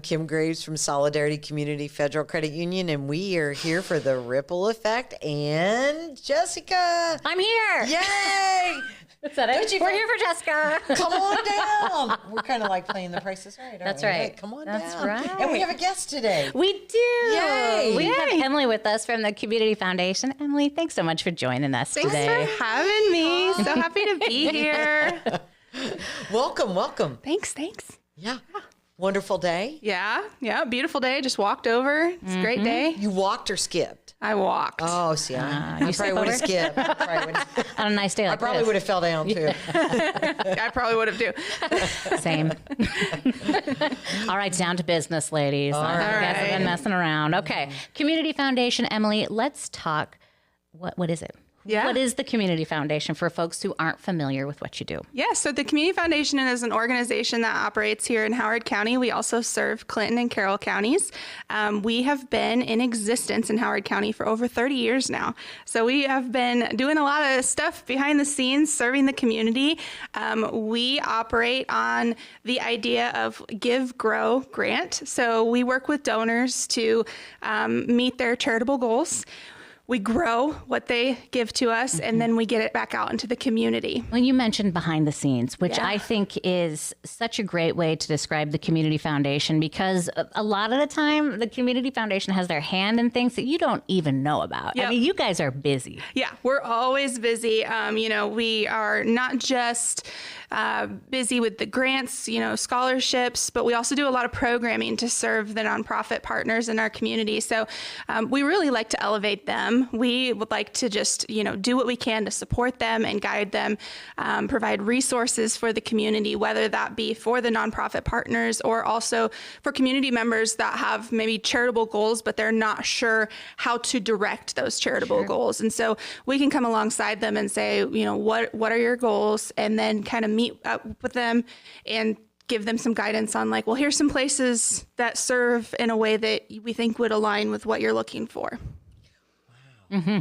Kim Graves from Solidarity Community Federal Credit Union, and we are here for the Ripple Effect. And Jessica, I'm here. Yay! Is that it? We're here for Jessica. Come on down. We're kind of like playing The Price is Right. That's we? right. Hey, come on That's down. right. And we have a guest today. We do. Yay. We have Emily with us from the Community Foundation. Emily, thanks so much for joining us Thanks today. for having me. So happy to be here. Welcome. Thanks. Yeah. Wonderful day. Yeah. Beautiful day. Just walked over. It's a great day. You walked or skipped? I walked. Oh, see, I you probably would have skipped. On a nice day like I probably would have fell down too. I probably would have too. Same. All right, down to business, ladies. You guys have been messing around. Okay. Community Foundation, Emily, let's talk. What is it? Yeah. What is the Community Foundation for folks who aren't familiar with what you do? Yeah, so the Community Foundation is an organization that operates here in Howard County. We also serve Clinton and Carroll counties. We have been in existence in Howard County for over 30 years now. So we have been doing a lot of stuff behind the scenes, serving the community. We operate on the idea of Give, Grow, Grant. So we work with donors to meet their charitable goals. We grow what they give to us, and then we get it back out into the community. Well, you mentioned behind the scenes, which I think is such a great way to describe the Community Foundation, because a lot of the time, the Community Foundation has their hand in things that you don't even know about. Yep. I mean, you guys are busy. Yeah, we're always busy. We are not just busy with the grants, scholarships, but we also do a lot of programming to serve the nonprofit partners in our community. So we really like to elevate them. We would like to just, do what we can to support them and guide them, provide resources for the community, whether that be for the nonprofit partners or also for community members that have maybe charitable goals, but they're not sure how to direct those charitable goals. And so we can come alongside them and say, what are your goals? And then kind of meet up with them and give them some guidance on here's some places that serve in a way that we think would align with what you're looking for. Mm-hmm.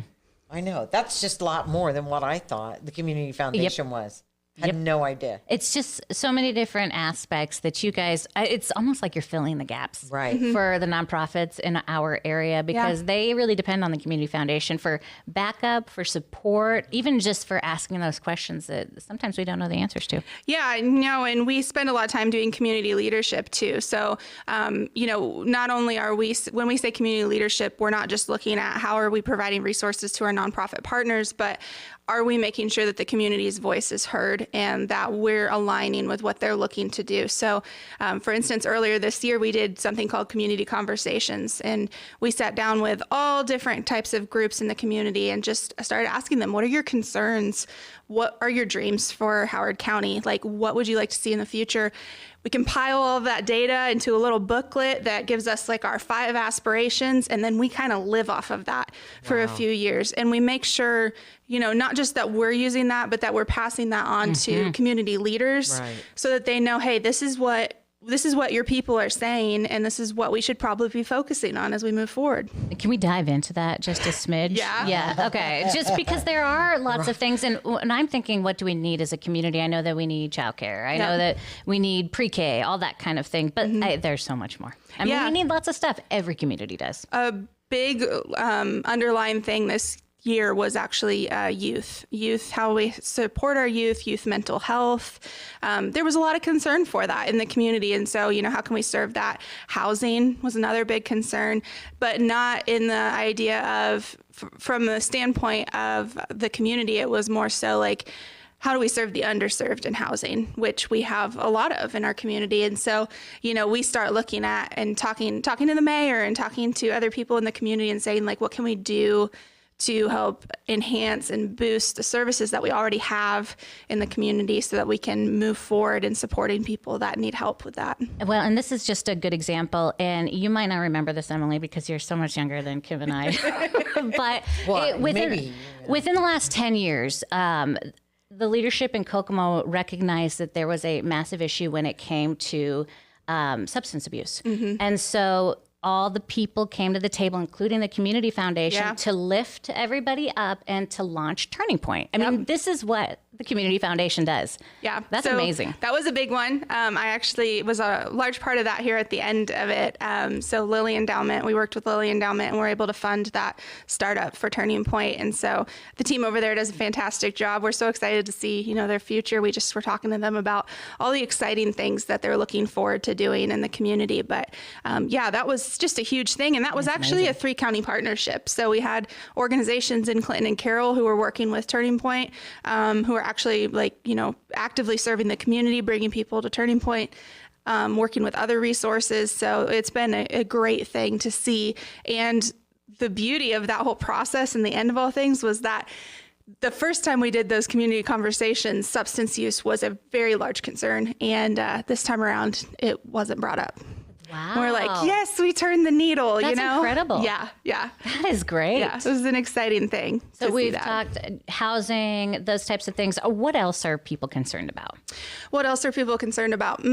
I know. That's just a lot more than what I thought the Community Foundation was. Had no idea. It's just so many different aspects that you guys, it's almost like you're filling the gaps for the nonprofits in our area, because they really depend on the Community Foundation for backup, for support, even just for asking those questions that sometimes we don't know the answers to. Yeah, and we spend a lot of time doing community leadership too. So, not only are we, when we say community leadership, we're not just looking at how are we providing resources to our nonprofit partners, but are we making sure that the community's voice is heard and that we're aligning with what they're looking to do? So, for instance, earlier this year, we did something called Community Conversations, and we sat down with all different types of groups in the community and just started asking them, what are your concerns? What are your dreams for Howard County? What would you like to see in the future? We compile all of that data into a little booklet that gives us our 5 aspirations, and then we kind of live off of that for a few years. And we make sure, not just that we're using that, but that we're passing that on to community leaders so that they know, hey, this is what your people are saying, and this is what we should probably be focusing on as we move forward. Can we dive into that just a smidge? Yeah. Okay. Just because there are lots of things, and I'm thinking, what do we need as a community? I know that we need childcare. I know that we need pre-K, all that kind of thing, but there's so much more. I mean, we need lots of stuff. Every community does. A big underlying thing this year was actually youth, how we support our youth mental health. There was a lot of concern for that in the community. And so, how can we serve that? Housing was another big concern, but not in the idea of, from the standpoint of the community, it was more so how do we serve the underserved in housing, which we have a lot of in our community. And so, we start looking at and talking to the mayor and talking to other people in the community and saying, what can we do to help enhance and boost the services that we already have in the community so that we can move forward in supporting people that need help with that. Well, and this is just a good example, and you might not remember this, Emily, because you're so much younger than Kim and I. But within the last 10 years, the leadership in Kokomo recognized that there was a massive issue when it came to substance abuse. And so all the people came to the table, including the Community Foundation, to lift everybody up and to launch Turning Point. I mean, this is what the Community Foundation does. Yeah. That's amazing. That was a big one. I actually was a large part of that here at the end of it. So Lilly Endowment, we worked with Lilly Endowment and we're able to fund that startup for Turning Point. And so the team over there does a fantastic job. We're so excited to see, their future. We just were talking to them about all the exciting things that they're looking forward to doing in the community. But that was just a huge thing. And that was actually a 3-county partnership. So we had organizations in Clinton and Carroll who were working with Turning Point, who are actually actively serving the community, bringing people to Turning Point, working with other resources. So it's been a great thing to see. And the beauty of that whole process and the end of all things was that the first time we did those community conversations, substance use was a very large concern. And this time around, it wasn't brought up. Wow. We're like, yes, we turned the needle, That's incredible. Yeah. That is great. Yeah, it was an exciting thing. So we've talked housing, those types of things. What else are people concerned about? What else are people concerned about?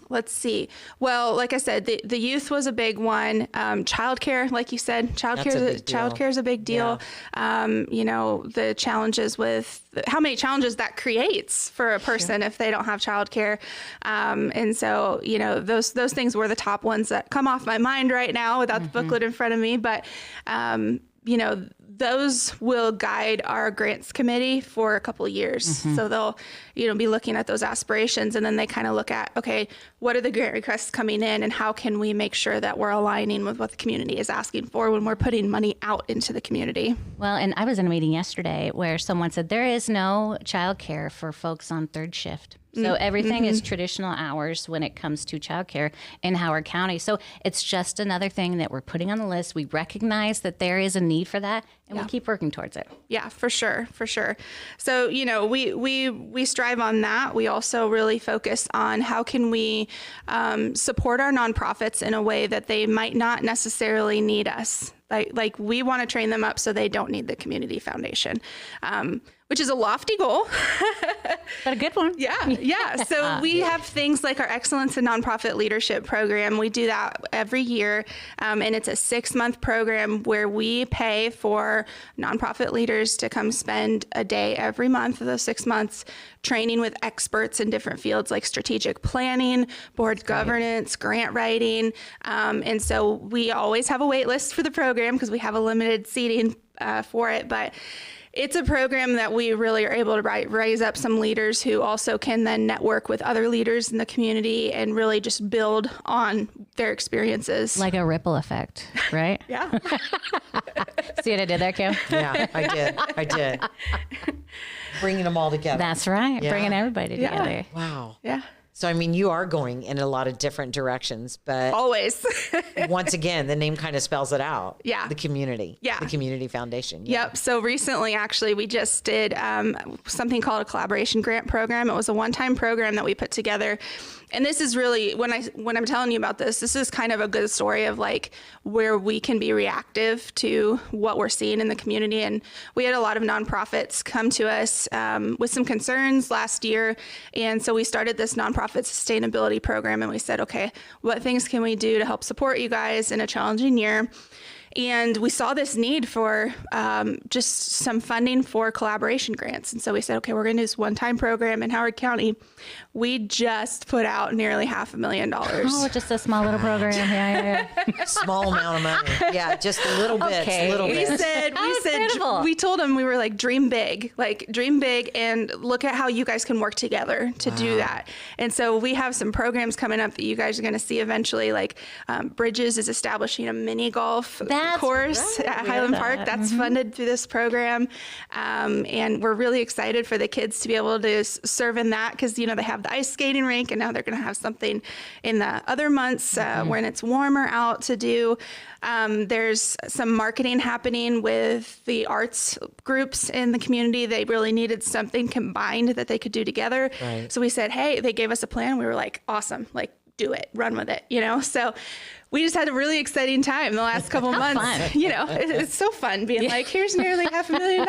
Let's see. Well, like I said, the youth was a big one. Childcare, like you said, childcare is a big deal. Yeah. The challenges with how many challenges that creates for a person if they don't have childcare. And so, those things were the top ones that come off my mind right now without the booklet in front of me. But, those will guide our grants committee for a couple of years. So they'll, be looking at those aspirations, and then they kind of look at, okay, what are the grant requests coming in and how can we make sure that we're aligning with what the community is asking for when we're putting money out into the community. Well, and I was in a meeting yesterday where someone said there is no childcare for folks on third shift. So everything is traditional hours when it comes to childcare in Howard County. So it's just another thing that we're putting on the list. We recognize that there is a need for that, and we'll keep working towards it. Yeah, for sure. So, we strive on that. We also really focus on how can we support our nonprofits in a way that they might not necessarily need us. Like we want to train them up so they don't need the Community Foundation, which is a lofty goal. But a good one. Yeah. So we have things like our Excellence in Nonprofit Leadership program. We do that every year. And it's a 6-month program where we pay for nonprofit leaders to come spend a day every month of those 6 months training with experts in different fields like strategic planning, board governance, grant writing. And so we always have a wait list for the program because we have a limited seating for it. But it's a program that we really are able to raise up some leaders who also can then network with other leaders in the community and really just build on their experiences. Like a ripple effect, right? Yeah. See what I did there, Kim? Yeah, I did. Bringing them all together. That's right. Yeah. Bringing everybody together. Wow. Yeah. So, you are going in a lot of different directions, but Always. once again, the name kind of spells it out. Yeah. The community. Yeah. The Community Foundation. Yeah. Yep. So recently, actually, we just did something called a collaboration grant program. It was a one-time program that we put together. And this is really, when I'm telling you about this is kind of a good story of like where we can be reactive to what we're seeing in the community. And we had a lot of nonprofits come to us with some concerns last year. And so we started this nonprofit sustainability program, and we said, okay, what things can we do to help support you guys in a challenging year? And we saw this need for just some funding for collaboration grants. And so we said, okay, we're going to do this one-time program in Howard County. We just put out nearly $500,000. Oh, just a small little program. Yeah. Small amount of money. Yeah, just a little bit. Okay. Little We bit. said, incredible. we told them, we were like, dream big and look at how you guys can work together to do that. And so we have some programs coming up that you guys are going to see eventually, like Bridges is establishing a mini golf course at Highland Park. That's funded through this program. And we're really excited for the kids to be able to serve in that because, they have the ice skating rink, and now they're going to have something in the other months when it's warmer out to do. There's some marketing happening with the arts groups in the community. They really needed something combined that they could do together. Right. So we said, hey, they gave us a plan. We were like, awesome. Like, do it, run with it, So we just had a really exciting time the last couple months. Fun. It's so fun being like, here's nearly $500,000,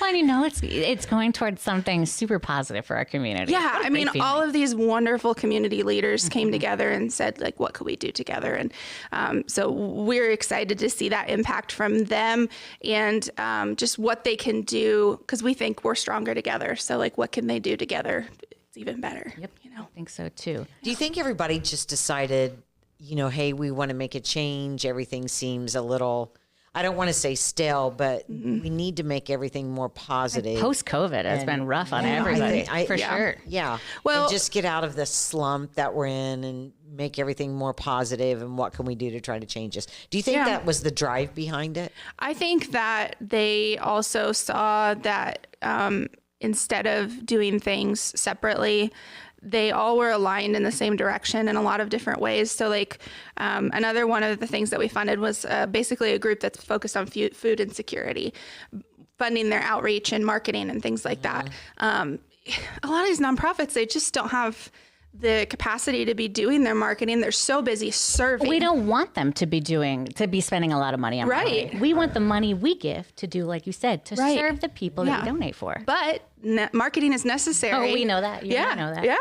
Well, it's going towards something super positive for our community. Yeah, I mean, all of these wonderful community leaders came together and said, like, what could we do together? And so we're excited to see that impact from them and just what they can do, because we think we're stronger together. So, like, what can they do together? It's even better. Yep, I think so too. Do you think everybody just decided, hey, we want to make a change? Everything seems a little, I don't want to say stale, but we need to make everything more positive. Post-COVID has been rough on everybody, for sure. Yeah. Well, and just get out of the slump that we're in and make everything more positive, and what can we do to try to change this? Do you think that was the drive behind it? I think that they also saw that instead of doing things separately, they all were aligned in the same direction in a lot of different ways. So like another one of the things that we funded was basically a group that's focused on food insecurity, funding their outreach and marketing and things like that. A lot of these nonprofits, they just don't have the capacity to be doing their marketing. They're so busy serving. We don't want them to be spending a lot of money on marketing. We want the money we give to do, like you said, to serve the people that we donate for. But marketing is necessary. Oh, we know that. You know that. Yeah.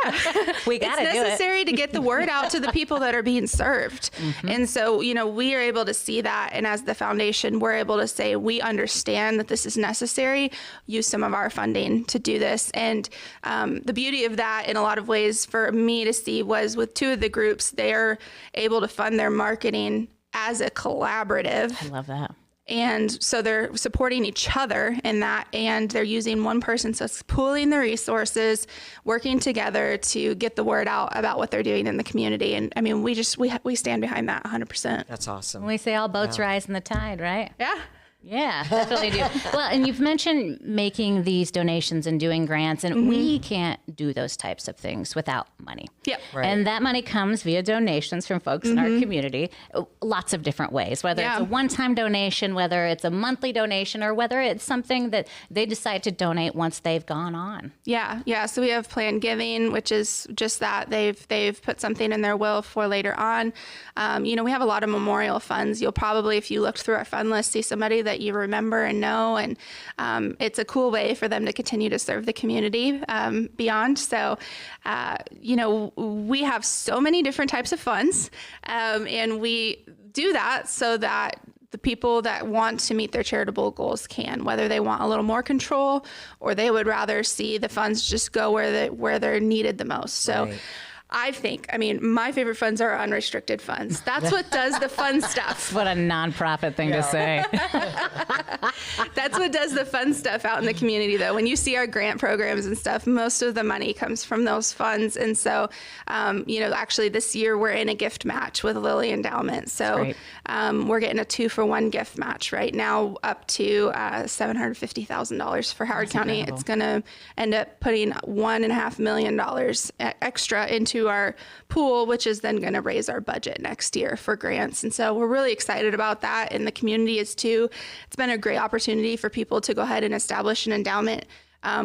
We got to do it. It's necessary to get the word out to the people that are being served. And so, we are able to see that. And as the foundation, we're able to say, we understand that this is necessary. Use some of our funding to do this. And the beauty of that in a lot of ways for me to see was with two of the groups, they're able to fund their marketing as a collaborative. I love that. And so they're supporting each other in that, and they're using one person. So it's pooling the resources, working together to get the word out about what they're doing in the community. And I mean, we stand behind that 100%. That's awesome. We say all boats rise in the tide, right? Yeah. Yeah, definitely do. Well, and you've mentioned making these donations and doing grants, and we can't do those types of things without money. Yep. Right. And that money comes via donations from folks in our community, lots of different ways, whether it's a one-time donation, whether it's a monthly donation, or whether it's something that they decide to donate once they've gone on. Yeah. So we have planned giving, which is just that they've put something in their will for later on. We have a lot of memorial funds. You'll probably, if you looked through our fund list, see somebody that you remember and know. And it's a cool way for them to continue to serve the community beyond. So, we have so many different types of funds, and we do that so that the people that want to meet their charitable goals can, whether they want a little more control or they would rather see the funds just go where they're needed the most. So. Right. My favorite funds are unrestricted funds. That's what does the fun stuff. What a nonprofit thing to say. That's what does the fun stuff out in the community, though. When you see our grant programs and stuff, most of the money comes from those funds. And so, actually this year we're in a gift match with Lilly Endowment. So we're getting a 2-for-1 gift match right now up to $750,000 for Howard County. Incredible. It's going to end up putting $1.5 million extra into our pool, which is then going to raise our budget next year for grants. And so we're really excited about that. And the community is too. It's been a great opportunity for people to go ahead and establish an endowment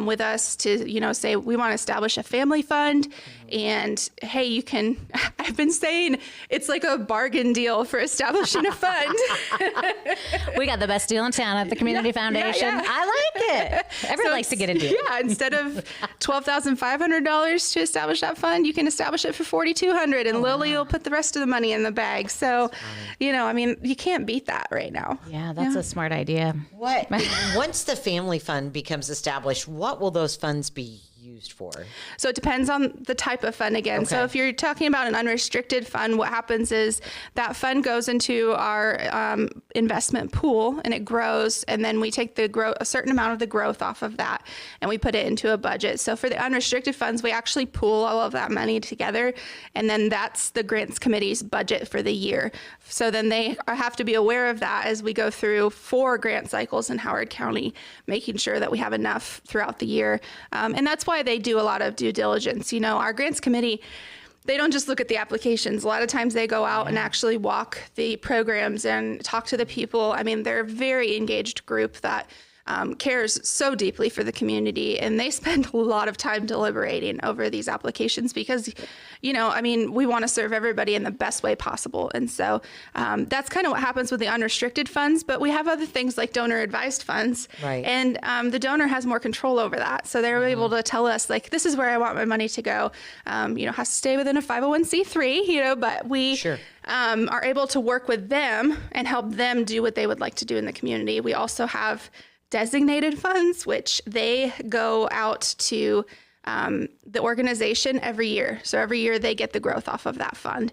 with us to, say we want to establish a family fund. And hey, you can, I've been saying it's like a bargain deal for establishing a fund. We got the best deal in town at the Community Foundation. Yeah. I like it. Everyone likes to get a deal. Yeah, instead of $12,500 to establish that fund, you can establish it for $4,200, and Lily will put the rest of the money in the bag. So, you can't beat that right now. Yeah, that's a smart idea. Once the family fund becomes established, what will those funds be used for? So it depends on the type of fund again. Okay. So if you're talking about an unrestricted fund, what happens is that fund goes into our investment pool and it grows, and then we take a certain amount of the growth off of that and we put it into a budget. So for the unrestricted funds, we actually pool all of that money together, and then that's the grants committee's budget for the year. So then they have to be aware of that as we go through 4 grant cycles in Howard County, making sure that we have enough throughout the year. And that's why they do a lot of due diligence. Our grants committee, they don't just look at the applications. A lot of times they go out and actually walk the programs and talk to the people. I mean, they're a very engaged group that cares so deeply for the community, and they spend a lot of time deliberating over these applications because, we want to serve everybody in the best way possible. And so that's kind of what happens with the unrestricted funds, but we have other things like donor advised funds. Right. And the donor has more control over that. So they're able to tell us, like, this is where I want my money to go. Has to stay within a 501c3, but we are able to work with them and help them do what they would like to do in the community. We also have designated funds, which they go out to the organization every year. So every year they get the growth off of that fund.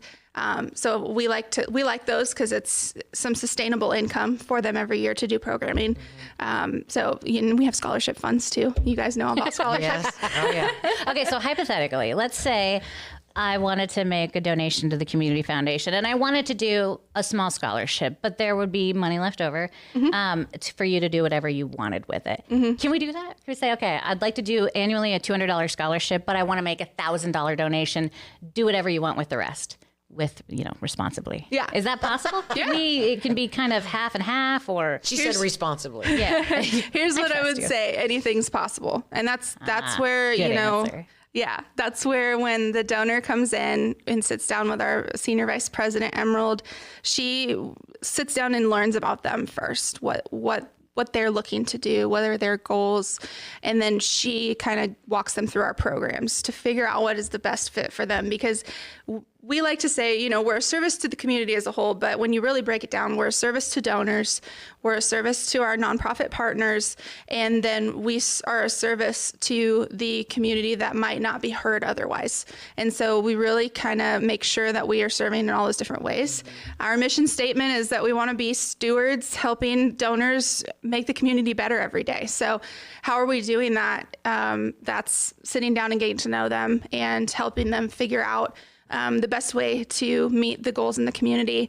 So we like those because it's some sustainable income for them every year to do programming. So we have scholarship funds too. You guys know about scholarships. Yes. Oh yeah. Okay, so hypothetically, let's say I wanted to make a donation to the community foundation and I wanted to do a small scholarship, but there would be money left over for you to do whatever you wanted with it. Can we do that? Can we say, okay, I'd like to do annually a $200 scholarship, but I want to make a $1,000 donation. Do whatever you want with the rest. With, responsibly. Yeah. Is that possible? Yeah. It can be kind of half and half, or She said responsibly. yeah. Here's what I would say. Anything's possible. And that's where, answer. Yeah, that's where when the donor comes in and sits down with our senior vice president, Emerald, she sits down and learns about them first, what they're looking to do, what are their goals, and then she kind of walks them through our programs to figure out what is the best fit for them. Because we like to say, we're a service to the community as a whole, but when you really break it down, we're a service to donors, we're a service to our nonprofit partners, and then we are a service to the community that might not be heard otherwise. And so we really kind of make sure that we are serving in all those different ways. Our mission statement is that we want to be stewards helping donors make the community better every day. So how are we doing that? That's sitting down and getting to know them and helping them figure out the best way to meet the goals in the community.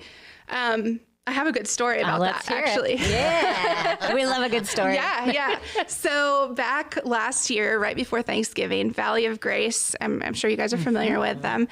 I have a good story about that, actually. Yeah, we love a good story. Yeah. So back last year, right before Thanksgiving, Valley of Grace, I'm sure you guys are familiar with them,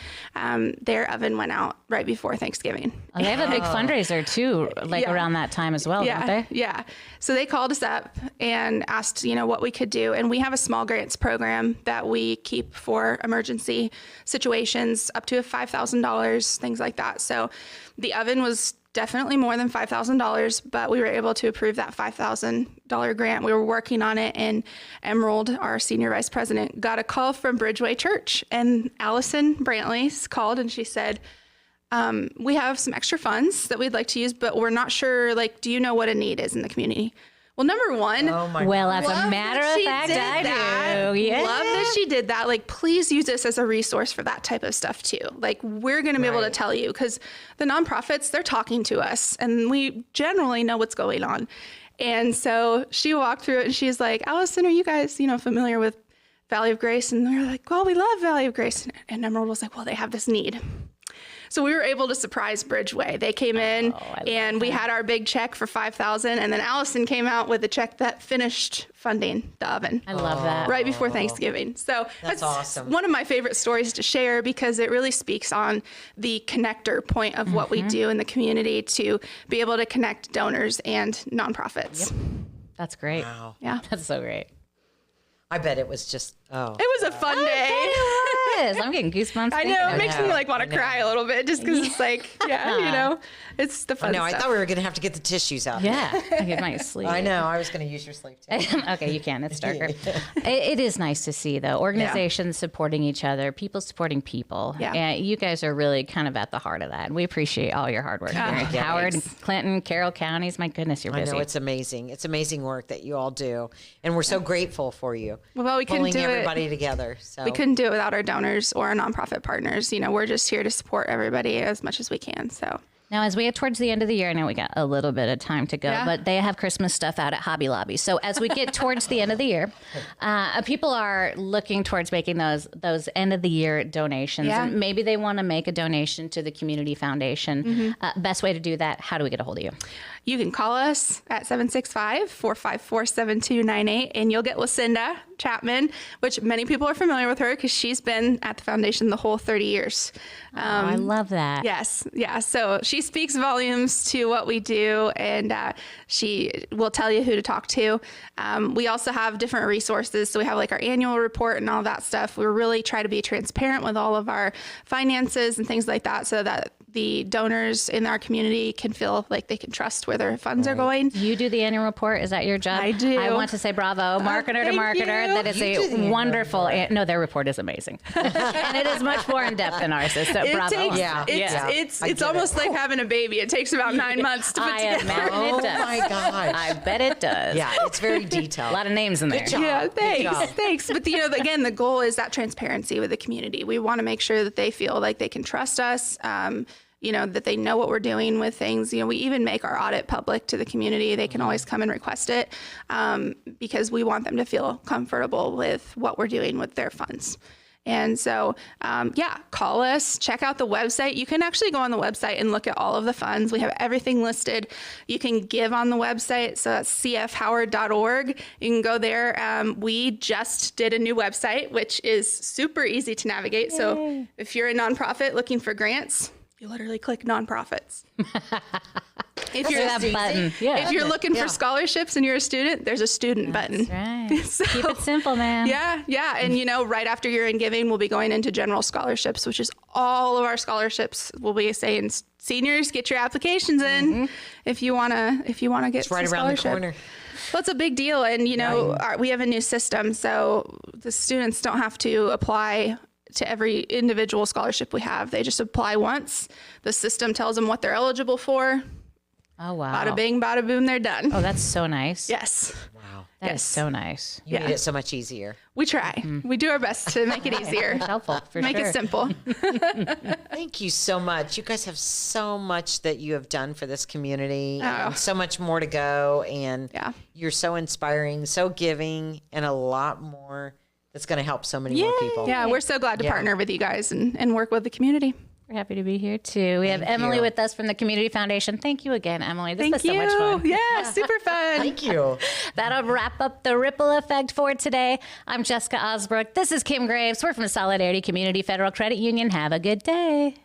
their oven went out right before Thanksgiving. Oh, they have a big fundraiser too, around that time as well, don't they? Yeah. So they called us up and asked, what we could do. And we have a small grants program that we keep for emergency situations up to $5,000, things like that. So the oven was definitely more than $5,000, but we were able to approve that $5,000 grant. We were working on it, and Emerald, our senior vice president, got a call from Bridgeway Church, and Allison Brantley called and she said, we have some extra funds that we'd like to use, but we're not sure, do you know what a need is in the community? Well, number one, well, as a matter of fact, I do. Yeah. Love that she did that. Please use this as a resource for that type of stuff too. We're going to be able to tell you, because the nonprofits, they're talking to us and we generally know what's going on. And so she walked through it and she's like, Allison, are you guys, familiar with Valley of Grace? And they're like, well, we love Valley of Grace. And Emerald was like, well, they have this need. So we were able to surprise Bridgeway. They came in and we had our big check for $5,000, and then Allison came out with a check that finished funding the oven. I love that. Right before Thanksgiving. So that's awesome. One of my favorite stories to share because it really speaks on the connector point of what we do in the community to be able to connect donors and nonprofits. Yep. That's great. Wow. Yeah. That's so great. I bet it was just, It was a fun day. It was. I'm getting goosebumps. I know. It makes me want to cry a little bit just because it's it's the fun stuff. I thought we were going to have to get the tissues out. Yeah. I get my sleeve. I know. I was going to use your sleeve too. Okay, you can. It's darker. It is nice to see, though, organizations supporting each other, people supporting people. Yeah. And you guys are really kind of at the heart of that. And we appreciate all your hard work here. Howard, Clinton, Carroll counties. My goodness, you're busy. I know. It's amazing. It's amazing work that you all do. And we're so grateful for you. Well, we couldn't do everybody together. So we couldn't do it without our donors or our nonprofit partners. We're just here to support everybody as much as we can. So now, as we get towards the end of the year, I know we got a little bit of time to go, but they have Christmas stuff out at Hobby Lobby. So as we get towards the end of the year, people are looking towards making those end of the year donations. Yeah. And maybe they want to make a donation to the community foundation. Best way to do that, how do we get a hold of you? you can call us at 765-454-7298, and you'll get Lucinda Chapman, which many people are familiar with her because she's been at the foundation the whole 30 years. I love that. Yes. Yeah. So she speaks volumes to what we do, and she will tell you who to talk to. We also have different resources. So we have like our annual report and all that stuff. We really try to be transparent with all of our finances and things like that, so that the donors in our community can feel like they can trust where their funds are going. You do the annual report. Is that your job? I do. I want to say bravo, marketer to marketer. You. That is a wonderful. No, their report is amazing, and it is much more in depth than ours. So bravo. It's almost like having a baby. It takes about 9 months to put together. Imagine it does. Oh my gosh! I bet it does. Yeah, it's very detailed. A lot of names in there. Good job. Yeah, Good job. thanks. But again, the goal is that transparency with the community. We want to make sure that they feel like they can trust us. That they know what we're doing with things. We even make our audit public to the community. They can always come and request it because we want them to feel comfortable with what we're doing with their funds. And so, call us, check out the website. You can actually go on the website and look at all of the funds. We have everything listed. You can give on the website. So that's cfhoward.org. You can go there. We just did a new website, which is super easy to navigate. Yay. So if you're a nonprofit looking for grants, you literally click nonprofits. If you're looking for scholarships and you're a student, there's a student button. Right. So, keep it simple, man. Yeah. And right after you're in giving, we'll be going into general scholarships, which is all of our scholarships. We'll be saying, seniors, get your applications in if you wanna get it's right around the corner. Well, it's a big deal, and we have a new system, so the students don't have to apply to every individual scholarship we have. They just apply once. The system tells them what they're eligible for. Oh, wow. Bada bing, bada boom, they're done. Oh, that's so nice. Yes. Wow. That is so nice. You made it so much easier. We try. We do our best to make it easier. It's helpful, for Make sure. it simple. Thank you so much. You guys have so much that you have done for this community and so much more to go. And you're so inspiring, so giving, and a lot more that's going to help so many more people. Yeah, we're so glad to partner with you guys and work with the community. We're happy to be here too. We have Emily with us from the Community Foundation. Thank you again, Emily. This was so much fun. Yeah, super fun. Thank you. That'll wrap up the Ripple Effect for today. I'm Jessica Osbrook. This is Kim Graves. We're from Solidarity Community Federal Credit Union. Have a good day.